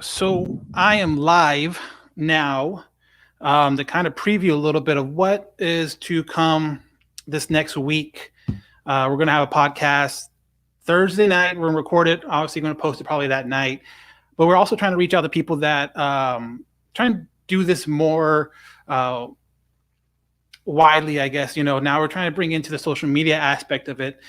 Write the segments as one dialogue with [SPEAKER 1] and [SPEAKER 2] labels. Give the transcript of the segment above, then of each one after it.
[SPEAKER 1] So I am live now to kind of preview a little bit of what is to come this next week. We're going to have a podcast Thursday night. We're going to record it. Obviously, going to post it probably that night. But we're also trying to reach out to people that trying to do this more widely, I guess. Now we're trying to bring into the social media aspect of it.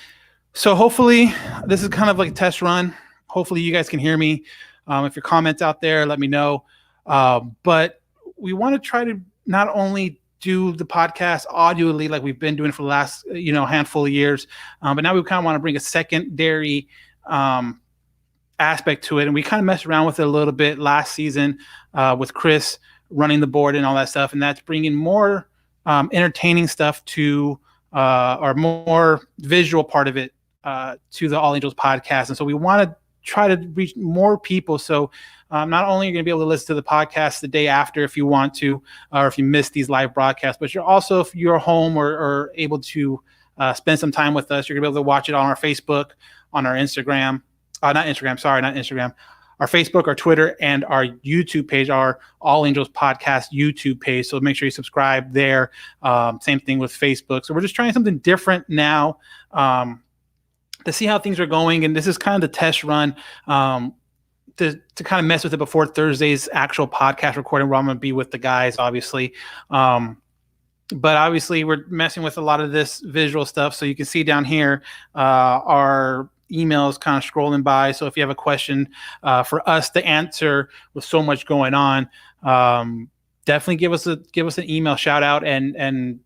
[SPEAKER 1] So hopefully, this is kind of like a test run. Hopefully, you guys can hear me. If your comments out there, let me know. But we want to try to not only do the podcast audioly like we've been doing for the last handful of years, but now we kind of want to bring a secondary aspect to it, and we kind of messed around with it a little bit last season with Chris running the board and all that stuff, and that's bringing more entertaining stuff to or more visual part of it to the All Angels podcast. And so we want to try to reach more people. So not only are you going to be able to listen to the podcast the day after if you want to, or if you miss these live broadcasts, but you're also, if you're home or able to spend some time with us, you're going to be able to watch it on our Facebook, on our Instagram, not Instagram, our Facebook, our Twitter, and our YouTube page, our All Angels Podcast YouTube page. So make sure you subscribe there. Same thing with Facebook. So we're just trying something different now to see how things are going. And this is kind of the test run to kind of mess with it before Thursday's actual podcast recording, where I'm going to be with the guys, obviously. But obviously, we're messing with a lot of this visual stuff. So you can see down here our emails kind of scrolling by. So if you have a question for us to answer with so much going on, definitely give us an email shout out and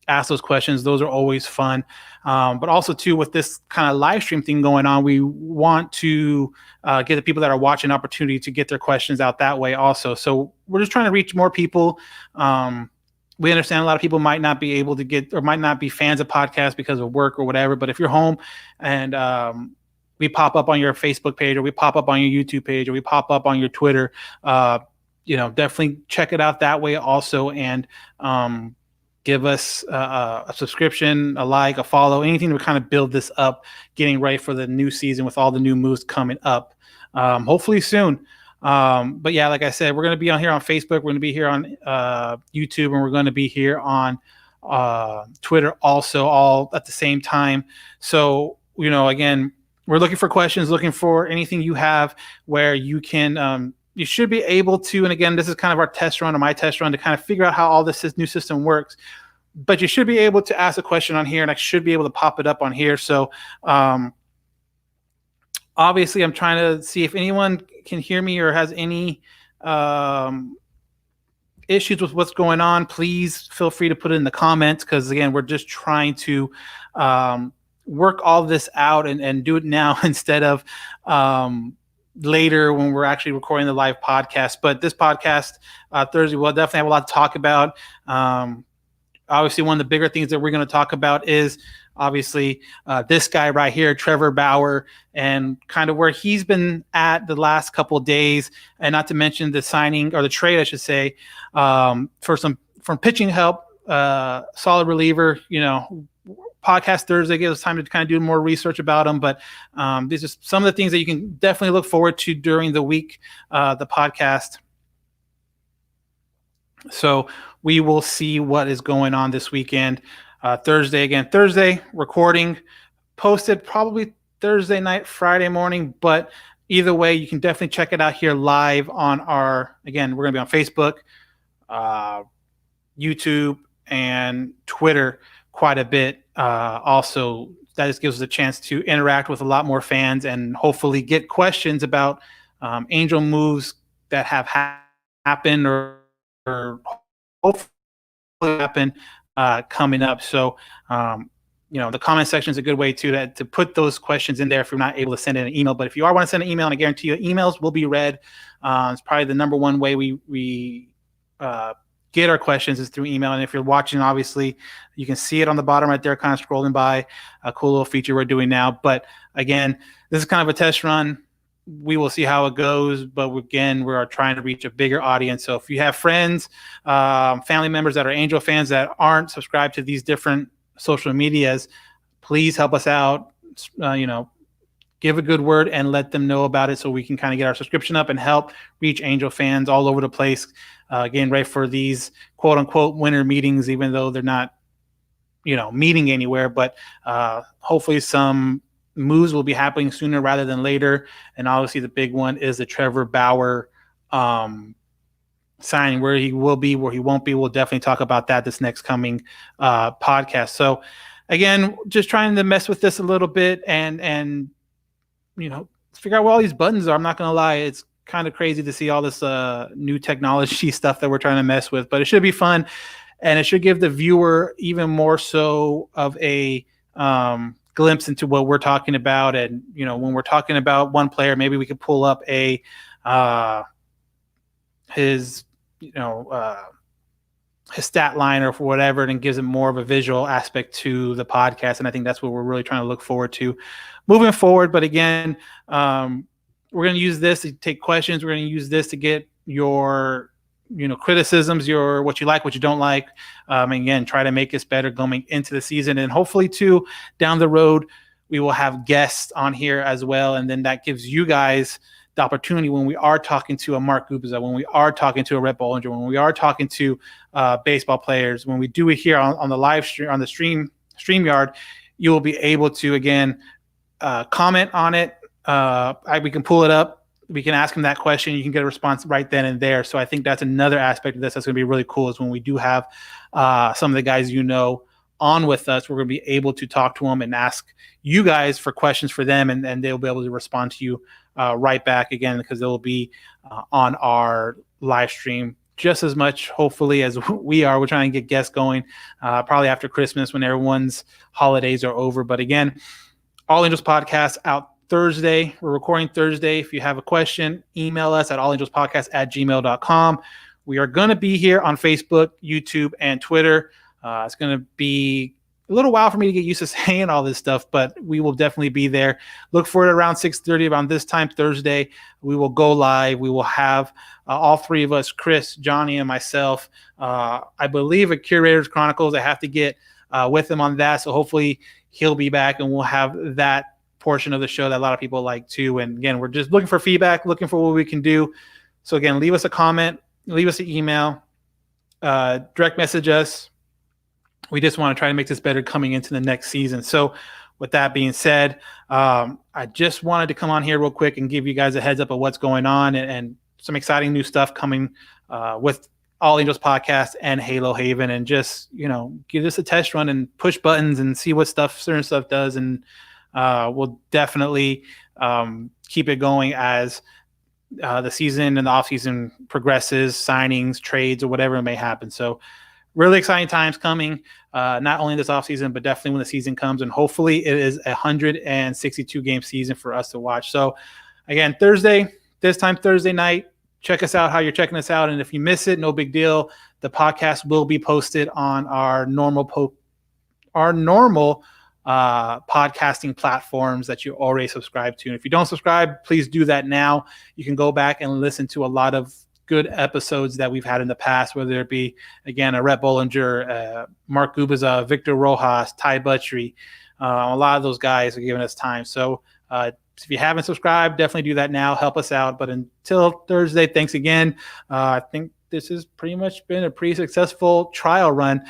[SPEAKER 1] ask those questions. Those are always fun. But also too, with this kind of live stream thing going on, we want to get the people that are watching opportunity to get their questions out that way also. So we're just trying to reach more people. We understand a lot of people might not be able to get, or might not be fans of podcasts because of work or whatever. But if you're home and we pop up on your Facebook page, or we pop up on your YouTube page, or we pop up on your Twitter, definitely check it out that way also. And give us a subscription, a like, a follow, anything to kind of build this up, getting ready for the new season with all the new moves coming up, hopefully soon. But yeah, like I said, we're going to be on here on Facebook. We're going to be here on YouTube, and we're going to be here on Twitter also, all at the same time. So, again, we're looking for questions, looking for anything you have where you can, you should be able to, and again, this is kind of our test run, or my test run, to kind of figure out how all this new system works. But you should be able to ask a question on here, and I should be able to pop it up on here. So, obviously, I'm trying to see if anyone can hear me or has any issues with what's going on. Please feel free to put it in the comments, because, again, we're just trying to work all this out and do it now instead of later when we're actually recording the live podcast. But this podcast, Thursday, we'll definitely have a lot to talk about. Obviously, one of the bigger things that we're going to talk about is obviously this guy right here, Trevor Bauer, and kind of where he's been at the last couple of days, and not to mention the signing, or the trade, I should say, from pitching help, solid reliever. Podcast Thursday gives us time to kind of do more research about him. But these are some of the things that you can definitely look forward to during the week, the podcast. So we will see what is going on this weekend. Thursday recording, posted probably Thursday night, Friday morning. But either way, you can definitely check it out here live on again, we're going to be on Facebook, YouTube, and Twitter quite a bit. Also, that just gives us a chance to interact with a lot more fans and hopefully get questions about Angel moves that have happened or hopefully happen coming up. So, the comment section is a good way to put those questions in there if you're not able to send in an email. But if you want to send an email, and I guarantee you emails will be read. It's probably the number one way we get our questions is through email. And if you're watching, obviously, you can see it on the bottom right there, kind of scrolling by, a cool little feature we're doing now. But again, this is kind of a test run. We will see how it goes. But again, we are trying to reach a bigger audience. So if you have friends, family members that are Angel fans that aren't subscribed to these different social medias, please help us out. give a good word and let them know about it so we can kind of get our subscription up and help reach Angel fans all over the place. Getting ready for these quote unquote winter meetings, even though they're not, meeting anywhere, but hopefully some moves will be happening sooner rather than later. And obviously the big one is the Trevor Bauer signing, where he will be, where he won't be. We'll definitely talk about that this next coming podcast. So again, just trying to mess with this a little bit and figure out what all these buttons are. I'm not going to lie. It's kind of crazy to see all this new technology stuff that we're trying to mess with, but it should be fun. And it should give the viewer even more so of a glimpse into what we're talking about. And, when we're talking about one player, maybe we could pull up his stat line or whatever, and gives it more of a visual aspect to the podcast. And I think that's what we're really trying to look forward to moving forward. But again, we're going to use this to take questions. We're going to use this to get your criticisms, your what you like, what you don't like. Again, try to make us better going into the season, and hopefully too down the road we will have guests on here as well, and then that gives you guys the opportunity when we are talking to a Mark Gubicza, when we are talking to a Rhett Bollinger, when we are talking to baseball players, when we do it here on the live stream, on the StreamYard, you will be able to again comment on it. We can pull it up. We can ask him that question. You can get a response right then and there. So I think that's another aspect of this that's going to be really cool, is when we do have some of the guys on with us, we're going to be able to talk to them and ask you guys for questions for them, and they'll be able to respond to you right back again, because they'll be on our live stream just as much, hopefully, as we are. We're trying to get guests going probably after Christmas when everyone's holidays are over. But again, All Angels Podcast out Thursday. We're recording Thursday. If you have a question, email us at allangelspodcast@gmail.com. We are going to be here on Facebook, YouTube, and Twitter. It's going to be a little while for me to get used to saying all this stuff, but we will definitely be there. Look for it around 6:30 around this time Thursday. We will go live. We will have all three of us, Chris, Johnny, and myself. I believe at Curators Chronicles, I have to get with him on that. So hopefully he'll be back and we'll have that portion of the show that a lot of people like too. And again, we're just looking for feedback, looking for what we can do. So again, leave us a comment, leave us an email, direct message us. We just want to try to make this better coming into the next season. So with that being said, I just wanted to come on here real quick and give you guys a heads up of what's going on and some exciting new stuff coming with All Angels Podcast and Halo Haven, and just, give this a test run and push buttons and see what certain stuff does. And we'll definitely keep it going as the season and the off season progresses, signings, trades, or whatever may happen. So really exciting times coming, not only this offseason, but definitely when the season comes. And hopefully it is a 162 game season for us to watch. So again, this time Thursday night, check us out how you're checking us out. And if you miss it, no big deal. The podcast will be posted on our normal podcasting platforms that you already subscribe to. And if you don't subscribe, please do that now. You can go back and listen to a lot of good episodes that we've had in the past, whether it be, again, a Rhett Bollinger, Mark Gubicza, Victor Rojas, Ty Buttrey. A lot of those guys are giving us time. So if you haven't subscribed, definitely do that now. Help us out. But until Thursday, thanks again. I think this has pretty much been a pretty successful trial run.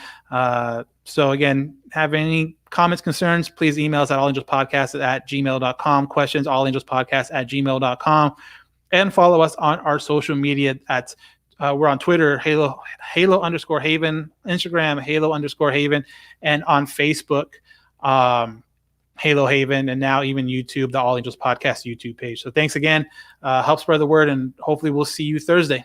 [SPEAKER 1] So again, have any comments, concerns, please email us at allangelspodcast@gmail.com. Questions, allangelspodcast@gmail.com. And follow us on our social media we're on Twitter, Halo _Haven, Instagram, Halo _Haven, and on Facebook, Halo Haven, and now even YouTube, the All Angels Podcast YouTube page. So thanks again. Help spread the word, and hopefully we'll see you Thursday.